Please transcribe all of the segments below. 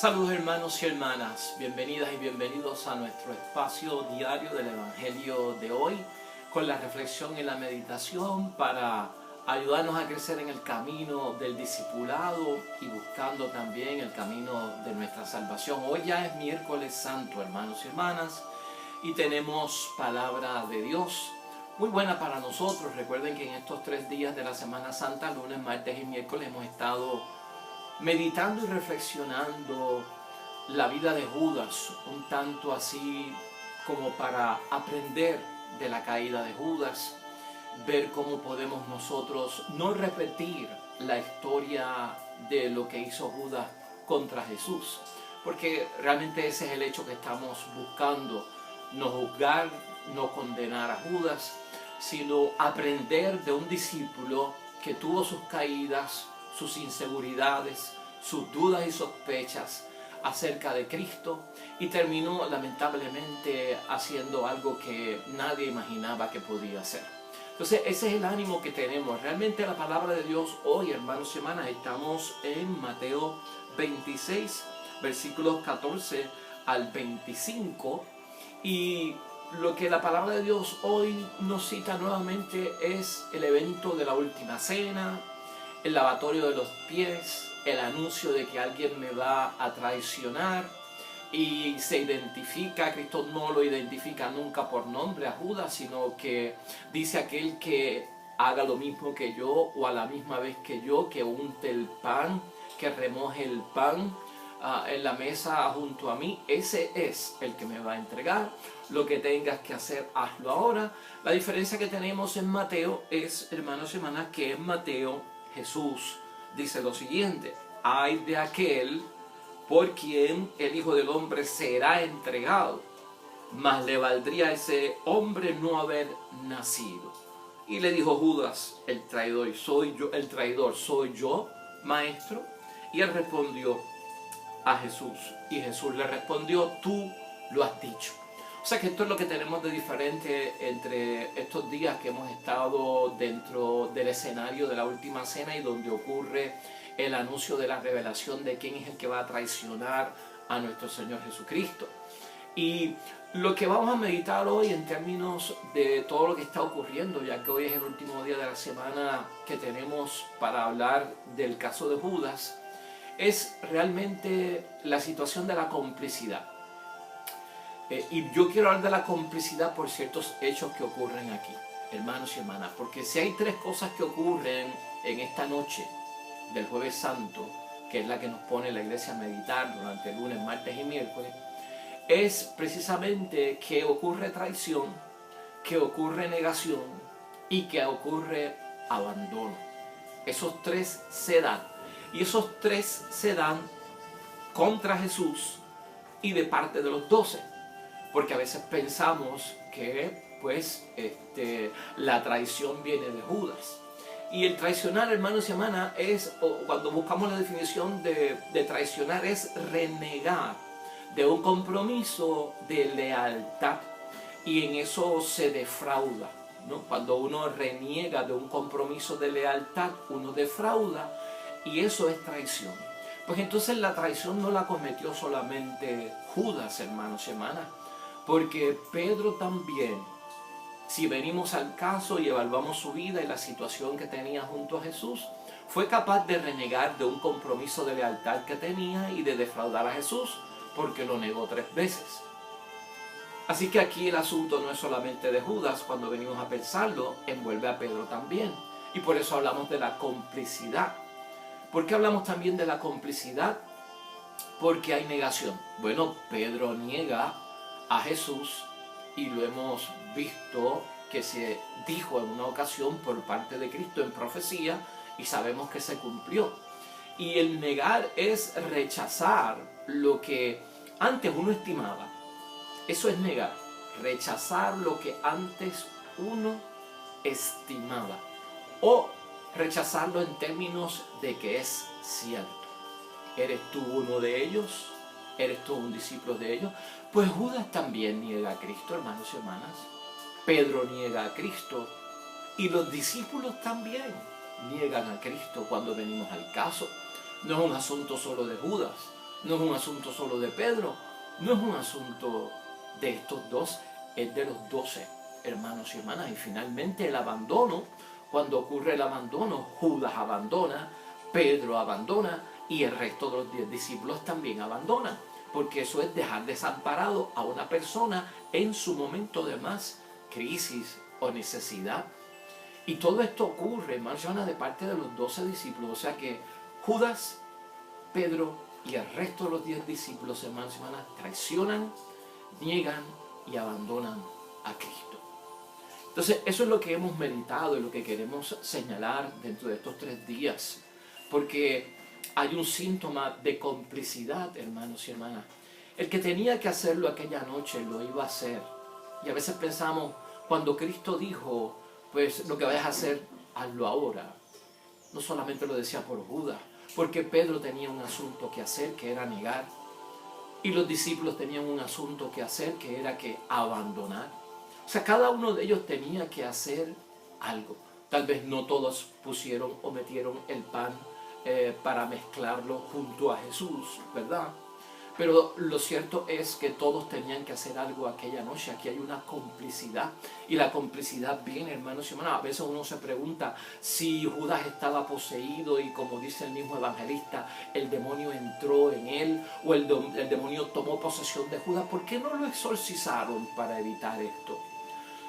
Saludos hermanos y hermanas, bienvenidas y bienvenidos a nuestro espacio diario del Evangelio de hoy con la reflexión y la meditación para ayudarnos a crecer en el camino del discipulado y buscando también el camino de nuestra salvación. Hoy ya es miércoles santo, hermanos y hermanas, y tenemos palabra de Dios muy buena para nosotros. Recuerden que en estos 3 días de la Semana Santa, lunes, martes y miércoles, hemos estado meditando y reflexionando la vida de Judas, un tanto así como para aprender de la caída de Judas, ver cómo podemos nosotros no repetir la historia de lo que hizo Judas contra Jesús, porque realmente ese es el hecho que estamos buscando, no juzgar, no condenar a Judas, sino aprender de un discípulo que tuvo sus caídas, sus inseguridades, sus dudas y sospechas acerca de Cristo y terminó lamentablemente haciendo algo que nadie imaginaba que podía hacer. Entonces ese es el ánimo que tenemos. Realmente la palabra de Dios hoy, hermanos y hermanas, estamos en Mateo 26, versículos 14 al 25, y lo que la palabra de Dios hoy nos cita nuevamente es el evento de la última cena, el lavatorio de los pies, el anuncio de que alguien me va a traicionar, y se identifica, Cristo no lo identifica nunca por nombre a Judas, sino que dice aquel que haga lo mismo que yo o a la misma vez que yo, que unte el pan, que remoje el pan en la mesa junto a mí, ese es el que me va a entregar. Lo que tengas que hacer, hazlo ahora. La diferencia que tenemos en Mateo es, hermanos y hermanas, que en Mateo Jesús dice lo siguiente: ay de aquel por quien el Hijo del Hombre será entregado, mas le valdría a ese hombre no haber nacido. Y le dijo Judas, el traidor, soy yo, maestro. Y él respondió a Jesús, y Jesús le respondió, tú lo has dicho. O sea que esto es lo que tenemos de diferente entre estos días que hemos estado dentro del escenario de la última cena y donde ocurre el anuncio de la revelación de quién es el que va a traicionar a nuestro Señor Jesucristo. Y lo que vamos a meditar hoy en términos de todo lo que está ocurriendo, ya que hoy es el último día de la semana que tenemos para hablar del caso de Judas, es realmente la situación de la complicidad. Y yo quiero hablar de la complicidad por ciertos hechos que ocurren aquí, hermanos y hermanas, porque si hay 3 cosas que ocurren en esta noche del Jueves Santo, que es la que nos pone la iglesia a meditar durante el lunes, martes y miércoles, es precisamente que ocurre traición, que ocurre negación y que ocurre abandono. Esos 3 se dan, y esos 3 se dan contra Jesús y de parte de los 12. Porque a veces pensamos que la traición viene de Judas. Y el traicionar, hermanos y hermanas, cuando buscamos la definición de traicionar, es renegar de un compromiso de lealtad. Y en eso se defrauda, ¿no? Cuando uno reniega de un compromiso de lealtad, uno defrauda, y eso es traición. Pues entonces la traición no la cometió solamente Judas, hermanos y hermanas, porque Pedro también, si venimos al caso y evaluamos su vida y la situación que tenía junto a Jesús, fue capaz de renegar de un compromiso de lealtad que tenía y de defraudar a Jesús, porque lo negó 3 veces. Así que aquí el asunto no es solamente de Judas, cuando venimos a pensarlo, envuelve a Pedro también. Y por eso hablamos de la complicidad. ¿Por qué hablamos también de la complicidad? Porque hay negación. Bueno, Pedro niega a Jesús, y lo hemos visto que se dijo en una ocasión por parte de Cristo en profecía, y sabemos que se cumplió. Y el negar es rechazar lo que antes uno estimaba. Eso es negar, rechazar lo que antes uno estimaba, o rechazarlo en términos de que es cierto. ¿Eres tú uno de ellos? ¿Eres tú un discípulo de ellos? Pues Judas también niega a Cristo, hermanos y hermanas. Pedro niega a Cristo, y los discípulos también niegan a Cristo cuando venimos al caso. No es un asunto solo de Judas, No es un asunto solo de Pedro, no es un asunto de estos dos, es de los 12 hermanos y hermanas. Y finalmente el abandono, cuando ocurre el abandono, Judas abandona, Pedro abandona y el resto de los 10 discípulos también abandonan, porque eso es dejar desamparado a una persona en su momento de más crisis o necesidad. Y todo esto ocurre, hermanos y hermanas, de parte de los 12 discípulos. O sea que Judas, Pedro y el resto de los 10 discípulos, hermanos y hermanas, traicionan, niegan y abandonan a Cristo. Entonces, eso es lo que hemos meditado y lo que queremos señalar dentro de estos 3 días. Porque hay un síntoma de complicidad, hermanos y hermanas. El que tenía que hacerlo aquella noche lo iba a hacer. Y a veces pensamos, cuando Cristo dijo, pues lo que vayas a hacer, hazlo ahora. No solamente lo decía por Judas, porque Pedro tenía un asunto que hacer, que era negar. Y los discípulos tenían un asunto que hacer, que era que abandonar. O sea, cada uno de ellos tenía que hacer algo. Tal vez no todos pusieron o metieron el pan para mezclarlo junto a Jesús, ¿verdad? Pero lo cierto es que todos tenían que hacer algo aquella noche. Aquí hay una complicidad. Y la complicidad viene, hermanos y hermanas. A veces uno se pregunta si Judas estaba poseído y, como dice el mismo evangelista, el demonio entró en él o el demonio tomó posesión de Judas. ¿Por qué no lo exorcizaron para evitar esto?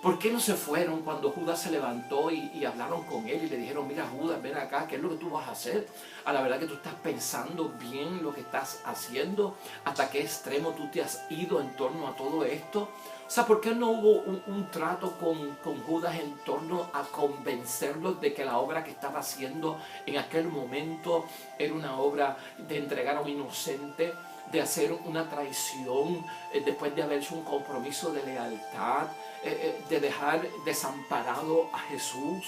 ¿Por qué no se fueron cuando Judas se levantó y hablaron con él y le dijeron, mira Judas, ven acá, ¿qué es lo que tú vas a hacer? A la verdad que tú estás pensando bien lo que estás haciendo, ¿hasta qué extremo tú te has ido en torno a todo esto? O sea, ¿por qué no hubo un trato con Judas en torno a convencerlo de que la obra que estaba haciendo en aquel momento era una obra de entregar a un inocente, de hacer una traición después de haber hecho un compromiso de lealtad, de dejar desamparado a Jesús,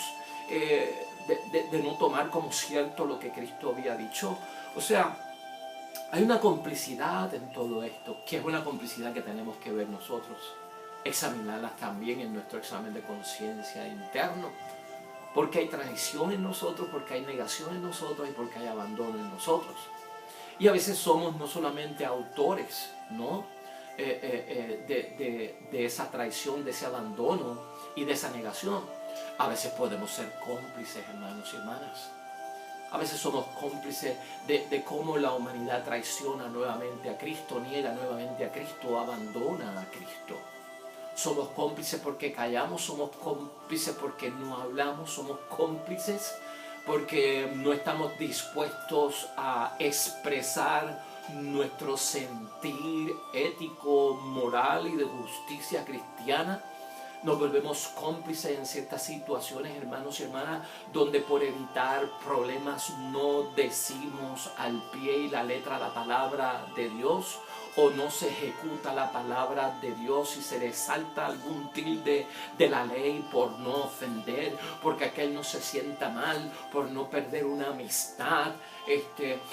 de no tomar como cierto lo que Cristo había dicho? O sea, hay una complicidad en todo esto, que es una complicidad que tenemos que ver nosotros, examinarlas también en nuestro examen de conciencia interno, porque hay traición en nosotros, porque hay negación en nosotros y porque hay abandono en nosotros. Y a veces somos no solamente autores, ¿no? de esa traición, de ese abandono y de esa negación. A veces podemos ser cómplices, hermanos y hermanas. A veces somos cómplices de cómo la humanidad traiciona nuevamente a Cristo, niega nuevamente a Cristo, abandona a Cristo. Somos cómplices porque callamos, somos cómplices porque no hablamos, somos cómplices porque no estamos dispuestos a expresar nuestro sentir ético, moral y de justicia cristiana. Nos volvemos cómplices en ciertas situaciones, hermanos y hermanas, donde por evitar problemas no decimos al pie y la letra la palabra de Dios, o no se ejecuta la palabra de Dios y se le salta algún tilde de la ley por no ofender, porque aquel no se sienta mal, por no perder una amistad.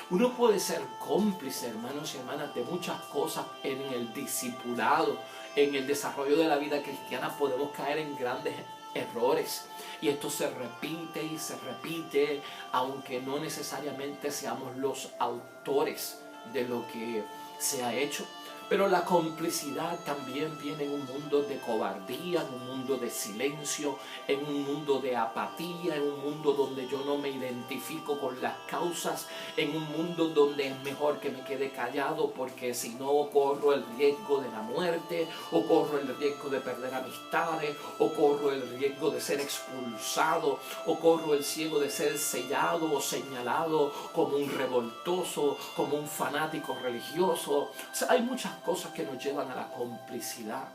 Uno puede ser cómplice, hermanos y hermanas, de muchas cosas en el discipulado, en el desarrollo de la vida cristiana. Podemos caer en grandes errores y esto se repite y se repite, aunque no necesariamente seamos los autores de lo que se ha hecho. Pero la complicidad también viene en un mundo de cobardía, en un mundo de silencio, en un mundo de apatía, en un mundo donde yo no me identifico con las causas, en un mundo donde es mejor que me quede callado porque si no corro el riesgo de la muerte, o corro el riesgo de perder amistades, o corro el riesgo de ser expulsado, o corro el riesgo de ser sellado o señalado como un revoltoso, como un fanático religioso. O sea, hay muchas cosas que nos llevan a la complicidad.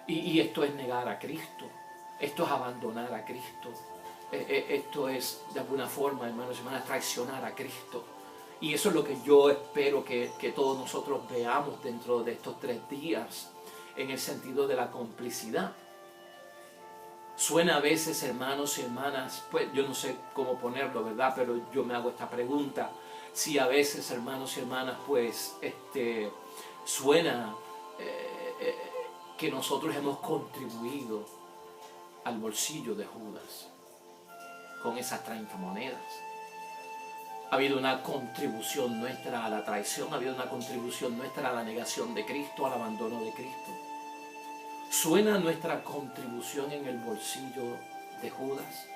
Y esto es negar a Cristo. Esto es abandonar a Cristo. Esto es, de alguna forma, hermanos y hermanas, traicionar a Cristo. Y eso es lo que yo espero que todos nosotros veamos dentro de estos 3 días, en el sentido de la complicidad. Suena a veces, hermanos y hermanas, pues yo no sé cómo ponerlo, ¿verdad? Pero yo me hago esta pregunta. Si a veces, hermanos y hermanas, pues suena que nosotros hemos contribuido al bolsillo de Judas con esas 30 monedas. Ha habido una contribución nuestra a la traición, ha habido una contribución nuestra a la negación de Cristo, al abandono de Cristo. ¿Suena nuestra contribución en el bolsillo de Judas?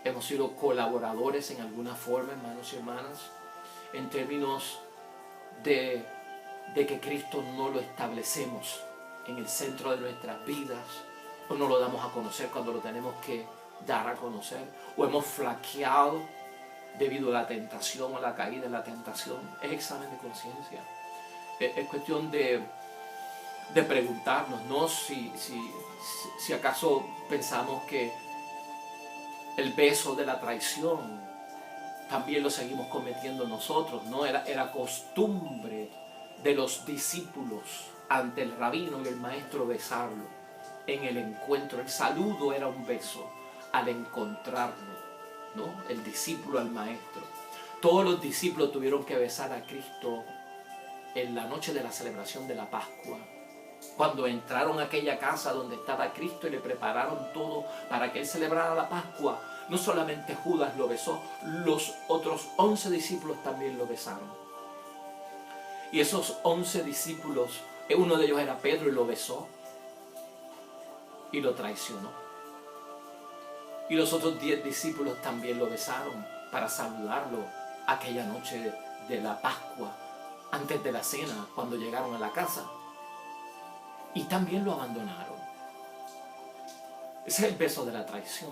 Hemos sido colaboradores en alguna forma, hermanos y hermanas, en términos de que Cristo no lo establecemos en el centro de nuestras vidas, o no lo damos a conocer cuando lo tenemos que dar a conocer, o hemos flaqueado debido a la tentación o la caída en la tentación. Es examen de conciencia. Es cuestión de preguntarnos, ¿no? Si acaso pensamos que el beso de la traición también lo seguimos cometiendo nosotros, ¿no? Era costumbre de los discípulos ante el rabino y el maestro besarlo en el encuentro. El saludo era un beso al encontrarlo, ¿no? El discípulo al maestro. Todos los discípulos tuvieron que besar a Cristo en la noche de la celebración de la Pascua, cuando entraron a aquella casa donde estaba Cristo y le prepararon todo para que él celebrara la Pascua. No solamente Judas lo besó, los otros 11 discípulos también lo besaron. Y esos 11 discípulos, uno de ellos era Pedro y lo besó y lo traicionó. Y los otros 10 discípulos también lo besaron para saludarlo aquella noche de la Pascua, antes de la cena, cuando llegaron a la casa. Y también lo abandonaron. Ese es el beso de la traición.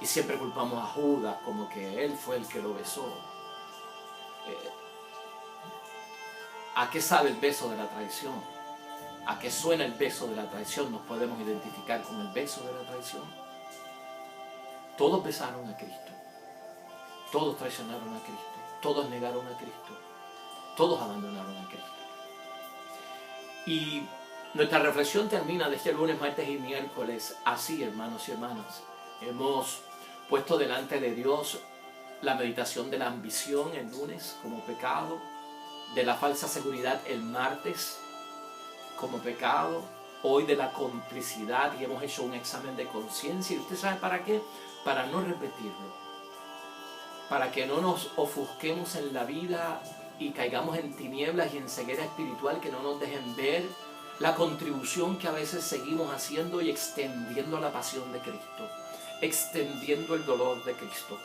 Y siempre culpamos a Judas como que él fue el que lo besó. ¿A qué sabe el beso de la traición? ¿A qué suena el beso de la traición? Nos podemos identificar con el beso de la traición. Todos besaron a Cristo. Todos traicionaron a Cristo. Todos negaron a Cristo. Todos abandonaron a Cristo. Y nuestra reflexión termina de este lunes, martes y miércoles así, hermanos y hermanas. Hemos puesto delante de Dios la meditación de la ambición el lunes como pecado, de la falsa seguridad el martes como pecado, hoy de la complicidad, y hemos hecho un examen de conciencia. ¿Y usted sabe para qué? Para no repetirlo, para que no nos ofusquemos en la vida y caigamos en tinieblas y en ceguera espiritual que no nos dejen ver la contribución que a veces seguimos haciendo y extendiendo la pasión de Cristo, extendiendo el dolor de Cristo,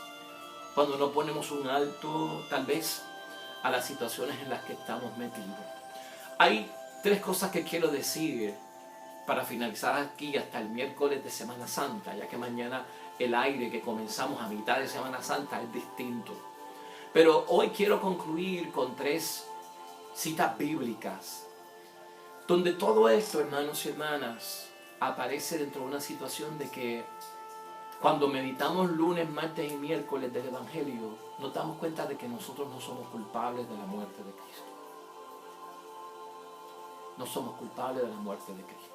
cuando no ponemos un alto tal vez a las situaciones en las que estamos metidos. Hay 3 cosas que quiero decir para finalizar aquí hasta el miércoles de Semana Santa, ya que mañana el aire que comenzamos a mitad de Semana Santa es distinto. Pero hoy quiero concluir con 3 citas bíblicas, donde todo esto, hermanos y hermanas, aparece dentro de una situación de que cuando meditamos lunes, martes y miércoles del Evangelio, nos damos cuenta de que nosotros no somos culpables de la muerte de Cristo. No somos culpables de la muerte de Cristo.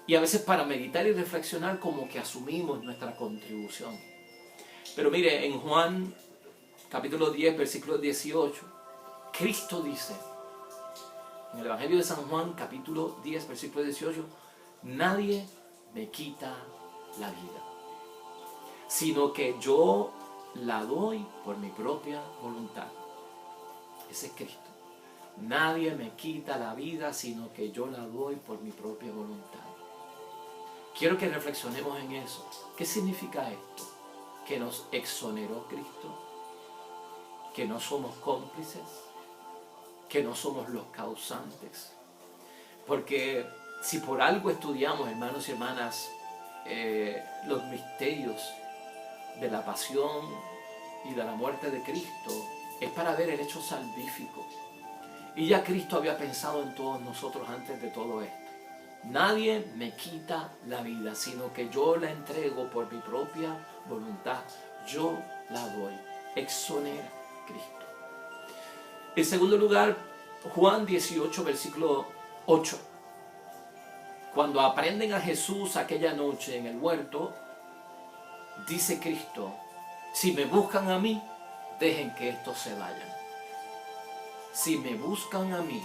Y a veces para meditar y reflexionar como que asumimos nuestra contribución. Pero mire, en Juan capítulo 10, versículo 18, Cristo dice, en el Evangelio de San Juan, capítulo 10, versículo 18, nadie me quita la vida, sino que yo la doy por mi propia voluntad. Ese es Cristo. Nadie me quita la vida, sino que yo la doy por mi propia voluntad. Quiero que reflexionemos en eso. ¿Qué significa esto? Que nos exoneró Cristo, que no somos cómplices, que no somos los causantes. Porque si por algo estudiamos, hermanos y hermanas, los misterios de la pasión y de la muerte de Cristo, es para ver el hecho salvífico. Y ya Cristo había pensado en todos nosotros antes de todo esto. Nadie me quita la vida, sino que yo la entrego por mi propia voluntad. Yo la doy. Exonera Cristo. En segundo lugar, Juan 18, versículo 8. Cuando aprenden a Jesús aquella noche en el huerto, dice Cristo, si me buscan a mí, dejen que estos se vayan. Si me buscan a mí,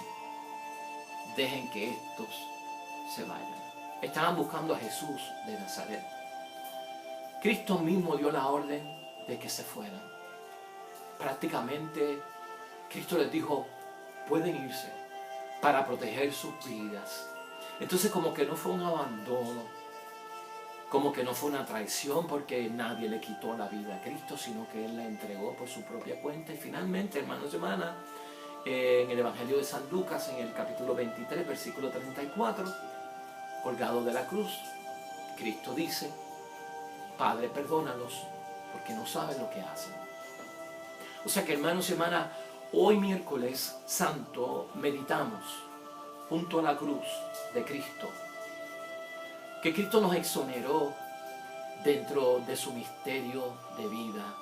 dejen que estos se vayan. Estaban buscando a Jesús de Nazaret. Cristo mismo dio la orden de que se fueran. prácticamente Cristo les dijo, pueden irse para proteger sus vidas. Entonces como que no fue un abandono, como que no fue una traición porque nadie le quitó la vida a Cristo, sino que Él la entregó por su propia cuenta. Y finalmente, hermanos y hermanas, en el Evangelio de San Lucas, en el capítulo 23, versículo 34, colgado de la cruz, Cristo dice, Padre, perdónalos, porque no saben lo que hacen. O sea que, hermanos y hermanas, hoy miércoles santo meditamos junto a la cruz de Cristo, que Cristo nos exoneró dentro de su misterio de vida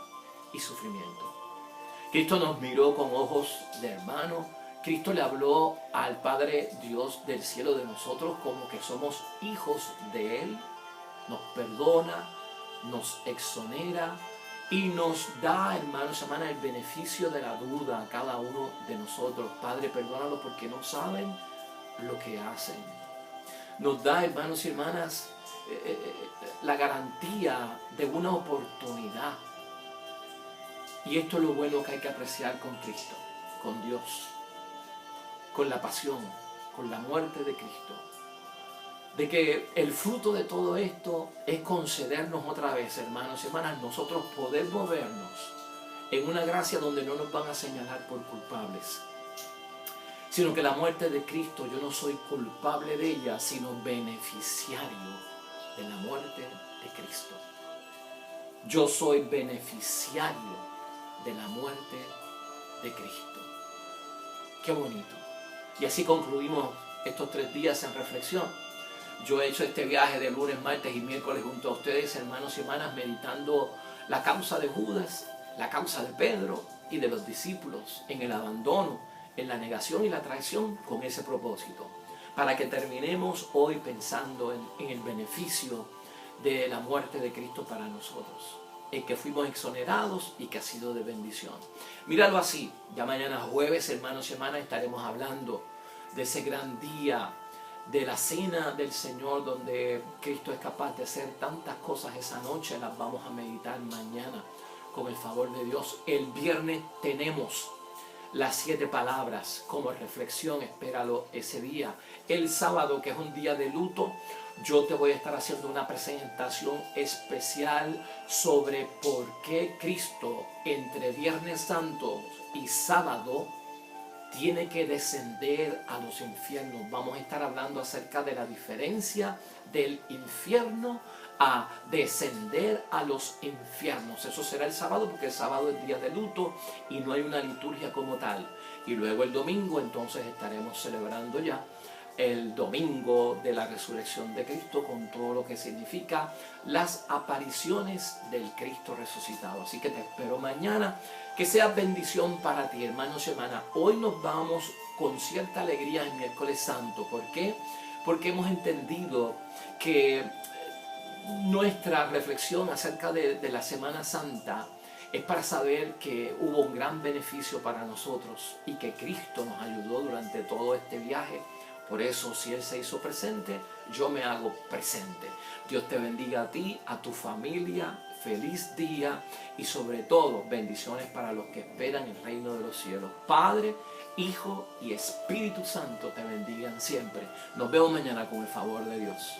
y sufrimiento. Cristo nos miró con ojos de hermano. Cristo le habló al Padre Dios del cielo de nosotros como que somos hijos de Él. Nos perdona, nos exonera y nos da, hermanos y hermanas, el beneficio de la duda a cada uno de nosotros. Padre, perdónalo porque no saben lo que hacen. Nos da, hermanos y hermanas, la garantía de una oportunidad. Y esto es lo bueno que hay que apreciar con Cristo, con Dios, con la pasión, con la muerte de Cristo. De que el fruto de todo esto es concedernos otra vez, hermanos y hermanas, nosotros poder movernos en una gracia donde no nos van a señalar por culpables, sino que la muerte de Cristo, yo no soy culpable de ella, sino beneficiario de la muerte de Cristo. Yo soy beneficiario de la muerte de Cristo. Qué bonito. Y así concluimos estos 3 días en reflexión. Yo he hecho este viaje de lunes, martes y miércoles junto a ustedes, hermanos y hermanas, meditando la causa de Judas, la causa de Pedro y de los discípulos en el abandono, en la negación y la traición, con ese propósito, para que terminemos hoy pensando en el beneficio de la muerte de Cristo para nosotros, en que fuimos exonerados y que ha sido de bendición. Míralo así, ya mañana jueves, hermanos y hermanas, estaremos hablando de ese gran día, de la cena del Señor, donde Cristo es capaz de hacer tantas cosas esa noche. Las vamos a meditar mañana con el favor de Dios. El viernes tenemos las 7 palabras como reflexión, espéralo ese día. El sábado, que es un día de luto, yo te voy a estar haciendo una presentación especial sobre por qué Cristo entre Viernes Santo y sábado tiene que descender a los infiernos. Vamos a estar hablando acerca de la diferencia del infierno a descender a los infiernos. Eso será el sábado, porque el sábado es día de luto y no hay una liturgia como tal. Y luego el domingo entonces estaremos celebrando ya el domingo de la resurrección de Cristo, con todo lo que significa las apariciones del Cristo resucitado. Así que te espero mañana. Que sea bendición para ti, hermanos y hermanas. Hoy nos vamos con cierta alegría en miércoles santo. ¿Por qué? Porque hemos entendido que nuestra reflexión acerca de la Semana Santa es para saber que hubo un gran beneficio para nosotros y que Cristo nos ayudó durante todo este viaje. Por eso, si Él se hizo presente, yo me hago presente. Dios te bendiga a ti, a tu familia. Feliz día y sobre todo bendiciones para los que esperan el reino de los cielos. Padre, Hijo y Espíritu Santo te bendigan siempre. Nos vemos mañana con el favor de Dios.